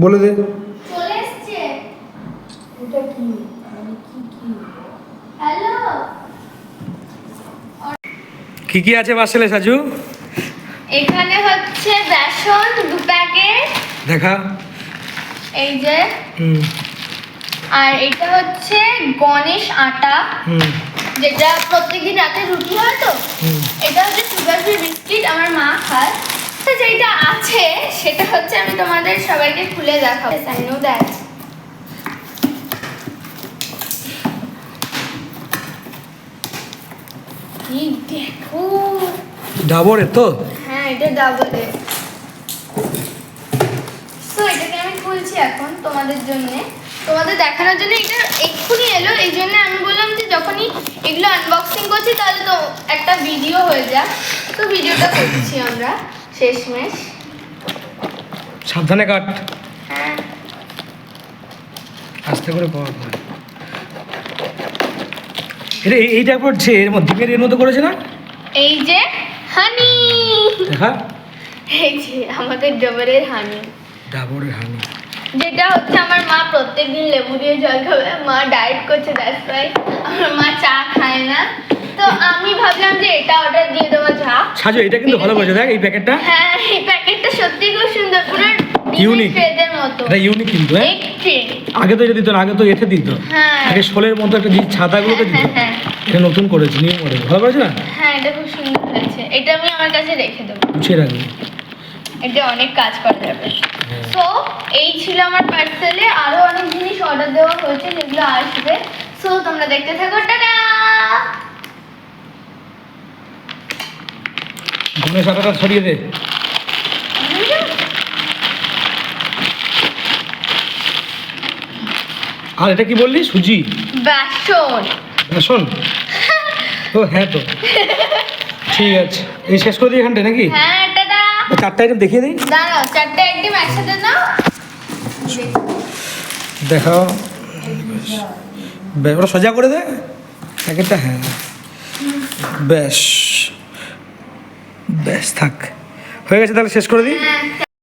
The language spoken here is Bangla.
বলে দে। চলে এসছে। এটা কি? হ্যালো। কি আছে পার্সেলে সাজু? এখানে হচ্ছে বেসন 2 প্যাকেট। দেখা। এই যে। আর এটা হচ্ছে গণেশ আটা। যেটা প্রত্যেকদিন রাতে রুটি হয় তো। এটা হচ্ছে সুগার ফ্রি বিস্কিট, আমার মা খায়। তো যেটা আছে সেটা হচ্ছে আমি তোমাদের সবাইকে খুলে দেখাবো। I know that. এই দেখো। ডাবরের তো? হ্যাঁ, এটা ডাবরের। তো এটাকে আমি খুলছি এখন তোমাদের জন্য, তোমাদের দেখানোর জন্য। এটা এক্ষুনি এলো, এই জন্য আমি বললাম যে যখনই এগুলো আনবক্সিং করছি তাহলে তো একটা ভিডিও হয়ে যায়। তো ভিডিওটা করছি আমরা শেষমেশ। সাবধানে কাট। হ্যাঁ, আস্তে করে কর। এটা এইটা করছে এর মধ্যে এর মতো করেছে না? এই যে হানি। দেখা। এই যে আমাদের ডাবরের হানি। ডাবরের হানি। যেটা হচ্ছে আমার মা প্রত্যেকদিন লেবু দিয়ে জল খাবে। মা ডায়েট করছে, দ্যাটস ওয়াই আমার মা চা খায় না। তো আমি ভাবলাম যে এটা অর্ডার দিয়ে দেওয়া যাক। সাজু এটা কিন্তু ভালো করেছে, দেখ এই প্যাকেটটা। হ্যাঁ, এই প্যাকেটটা সত্যি খুব সুন্দর, পুরো ইউনিক ট্রেদের মতো। এটা ইউনিক কিন্তু। হ্যাঁ, ট্রে। আগে তো এটা দিত না, আগে তো এতে দিত। হ্যাঁ, আগে শোলের মতো একটা যে ছাতাগুলোতে দিত। হ্যাঁ। এটা নতুন করেছে, নিউ মডেল। ভালো করেছে না? হ্যাঁ, এটা খুব সুন্দর হয়েছে। এটা আমি আমার কাছে রেখে দেবো, গুছিয়ে রাখবি। এটা অনেক কাজ করা যাবে। সো এই ছিল আমার পার্সেলে। আরো অনেক জিনিস অর্ডার দেওয়া হয়েছে যেগুলো আসবে। সো তোমরা দেখতে থাকো। টাটা। গণেশ আটাটা ছড়িয়ে দে। আর এটা কি বললি? সুজি? বেসন। বেসন? ও হ্যাঁ তো, ঠিক আছে। এই শেষ করে দিই এখানটায় নাকি? হ্যাঁ, টাটা। চারটা আইটেম দেখিয়ে দিই। দাঁড়াও, 4টে আইটেম একসাথে নাও। দেখাও। ওটা সোজা করে দে প্যাকেটটা। হ্যাঁ, বেশ বেশ থাক, হয়ে গেছে। তাহলে শেষ করে দিই। হ্যাঁ।